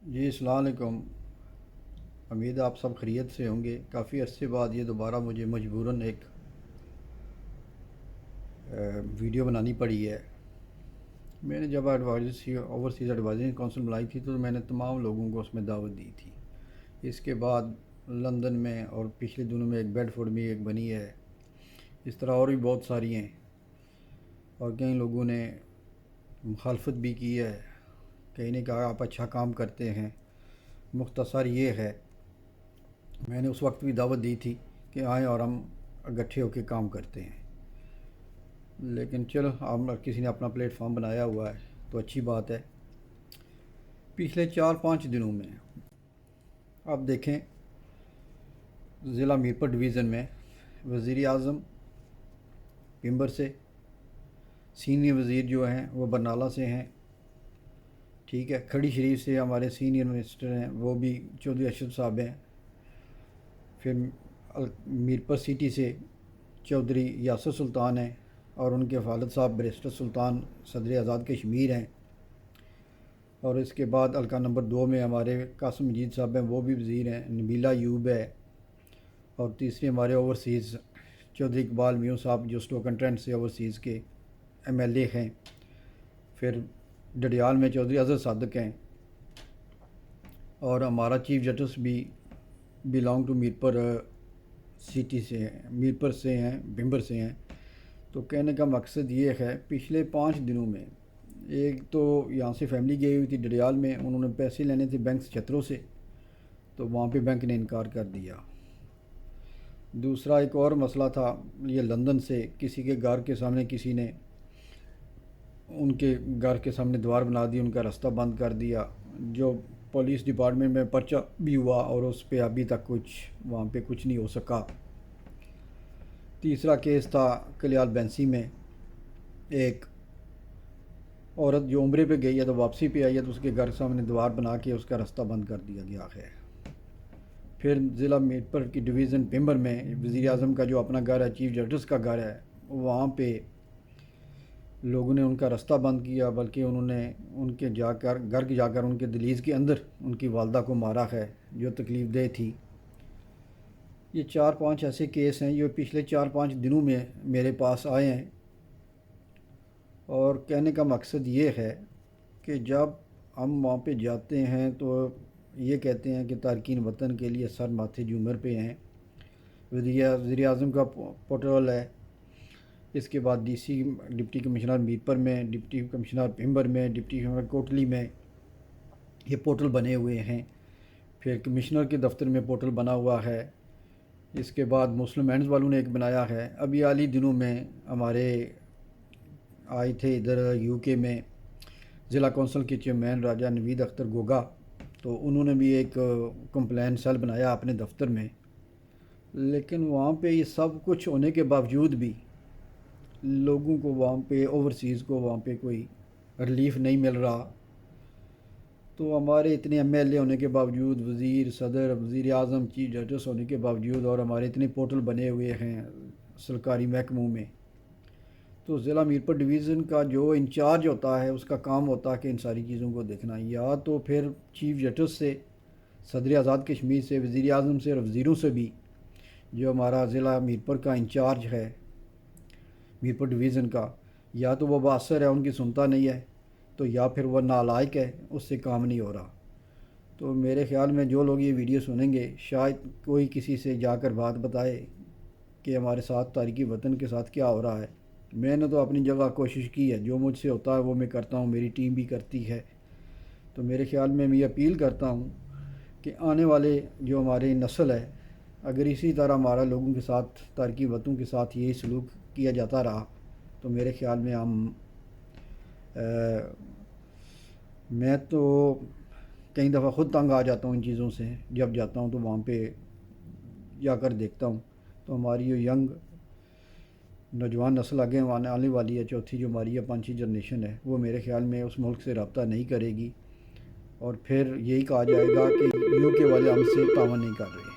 جی السلام علیکم۔ امید ہے آپ سب خیریت سے ہوں گے۔ کافی عرصے بعد یہ دوبارہ مجھے مجبوراً ایک ویڈیو بنانی پڑی ہے۔ میں نے جب اوورسیز ایڈوائزری کونسل بنائی تھی تو میں نے تمام لوگوں کو اس میں دعوت دی تھی۔ اس کے بعد لندن میں اور پچھلے دنوں میں ایک بیڈ فورڈ میں ایک بنی ہے، اس طرح اور بھی بہت ساری ہیں، اور کئی لوگوں نے مخالفت بھی کی ہے، کئی نے کہا آپ اچھا کام کرتے ہیں۔ مختصر یہ ہے، میں نے اس وقت بھی دعوت دی تھی کہ آئیں اور ہم اکٹھے ہو کے کام کرتے ہیں، لیکن چلو آپ کسی نے اپنا پلیٹ فارم بنایا ہوا ہے تو اچھی بات ہے۔ پچھلے 4-5 دنوں میں آپ دیکھیں، ضلع میرپور ڈویژن میں وزیر اعظم پمبر سے، سینئر وزیر جو ہیں وہ برنالہ سے ہیں، ٹھیک ہے، کھڑی شریف سے ہمارے سینئر منسٹر ہیں وہ بھی چودھری ارشد صاحب ہیں، پھر میرپور سٹی سے چودھری یاسر سلطان ہیں اور ان کے والد صاحب بیرسٹر سلطان صدر آزاد کشمیر ہیں، اور اس کے بعد حلقہ نمبر 2 میں ہمارے قاسم مجید صاحب ہیں، وہ بھی وزیر ہیں، نبیلہ ایوب ہے، اور تیسرے ہمارے اوورسیز چودھری اقبال میوں صاحب جو اسٹوکن ٹرینٹ سے اوورسیز کے ایم ایل اے ہیں، پھر ڈڈیال میں چودھری اظہر صادق ہیں، اور ہمارا چیف جسٹس بھی بلانگ ٹو میرپور سٹی سے ہیں، میرپور سے ہیں، بھمبر سے ہیں۔ تو کہنے کا مقصد یہ ہے، پچھلے 5 دنوں میں ایک تو یہاں سے فیملی گئی ہوئی تھی ڈڈیال میں، انہوں نے پیسے لینے تھے بینک سے چھتروں سے، تو وہاں پہ بینک نے انکار کر دیا۔ دوسرا ایک اور مسئلہ تھا، یہ لندن سے کسی کے گھر کے سامنے کسی نے ان کے گھر کے سامنے دیوار بنا دی، ان کا راستہ بند کر دیا، جو پولیس ڈپارٹمنٹ میں پرچہ بھی ہوا اور اس پہ ابھی تک وہاں پہ کچھ نہیں ہو سکا۔ تیسرا کیس تھا کلیال بینسی میں، ایک عورت جو عمرے پہ گئی ہے تو واپسی پہ آئی ہے تو اس کے گھر سامنے دیوار بنا کے اس کا راستہ بند کر دیا گیا ہے۔ پھر ضلع میرپور کی ڈویژن پمبر میں وزیر اعظم کا جو اپنا گھر ہے، چیف جسٹس کا گھر ہے، وہاں پہ لوگوں نے ان کا راستہ بند کیا، بلکہ انہوں نے ان کے گھر جا کر ان کے دہلیز کے اندر ان کی والدہ کو مارا ہے جو تکلیف دہ تھی۔ یہ 4-5 ایسے کیس ہیں جو پچھلے 4-5 دنوں میں میرے پاس آئے ہیں، اور کہنے کا مقصد یہ ہے کہ جب ہم وہاں پہ جاتے ہیں تو یہ کہتے ہیں کہ تارکین وطن کے لیے سر ماتھے جھومر پہ ہیں۔ وزیر اعظم کا پورٹل ہے، اس کے بعد D C deputy commissioner Mirpur میں، ڈپٹی کمشنر بھمبر میں، ڈپٹی کمشنر کوٹلی میں یہ پورٹل بنے ہوئے ہیں، پھر کمشنر کے دفتر میں پورٹل بنا ہوا ہے، اس کے بعد مسلم اینڈز والوں نے ایک بنایا ہے۔ ابھی حالی دنوں میں ہمارے آئے تھے ادھر یو کے میں ضلع کونسل کے چیئرمین راجہ نوید اختر گوگا، تو انہوں نے بھی ایک کمپلین سیل بنایا اپنے دفتر میں، لیکن وہاں پہ یہ سب کچھ ہونے کے باوجود بھی لوگوں کو وہاں پہ اوورسیز کو وہاں پہ کوئی ریلیف نہیں مل رہا۔ تو ہمارے اتنے ایم ایل اے ہونے کے باوجود، وزیر، صدر، وزیر اعظم، چیف جسٹس ہونے کے باوجود، اور ہمارے اتنے پورٹل بنے ہوئے ہیں سرکاری محکموں میں، تو ضلع میرپور ڈویژن کا جو انچارج ہوتا ہے اس کا کام ہوتا ہے کہ ان ساری چیزوں کو دیکھنا، یا تو پھر چیف جسٹس سے، صدر آزاد کشمیر سے، وزیر اعظم سے اور وزیروں سے بھی، جو ہمارا ضلع میرپور کا انچارج ہے میرپور ڈویژن کا، یا تو وہ باثر ہے ان کی سنتا نہیں ہے، تو یا پھر وہ نالائق ہے، اس سے کام نہیں ہو رہا۔ تو میرے خیال میں جو لوگ یہ ویڈیو سنیں گے شاید کوئی کسی سے جا کر بات بتائے کہ ہمارے ساتھ تارکین وطن کے ساتھ کیا ہو رہا ہے۔ میں نے تو اپنی جگہ کوشش کی ہے، جو مجھ سے ہوتا ہے وہ میں کرتا ہوں، میری ٹیم بھی کرتی ہے۔ تو میرے خیال میں یہ اپیل کرتا ہوں کہ آنے والے جو ہماری نسل ہے، اگر اسی طرح ہمارا لوگوں کے ساتھ، تارکین وطنوں کے ساتھ یہی سلوک کیا جاتا رہا تو میرے خیال میں میں تو کئی دفعہ خود تنگ آ جاتا ہوں ان چیزوں سے، جب جاتا ہوں تو وہاں پہ جا کر دیکھتا ہوں تو ہماری جو ینگ نوجوان نسل آگے آنے والی ہے، چوتھی جو ہماری ہے 5 جنریشن ہے، وہ میرے خیال میں اس ملک سے رابطہ نہیں کرے گی، اور پھر یہی کہا جائے گا کہ یو کے والے ہم سے تعاون نہیں کر رہے۔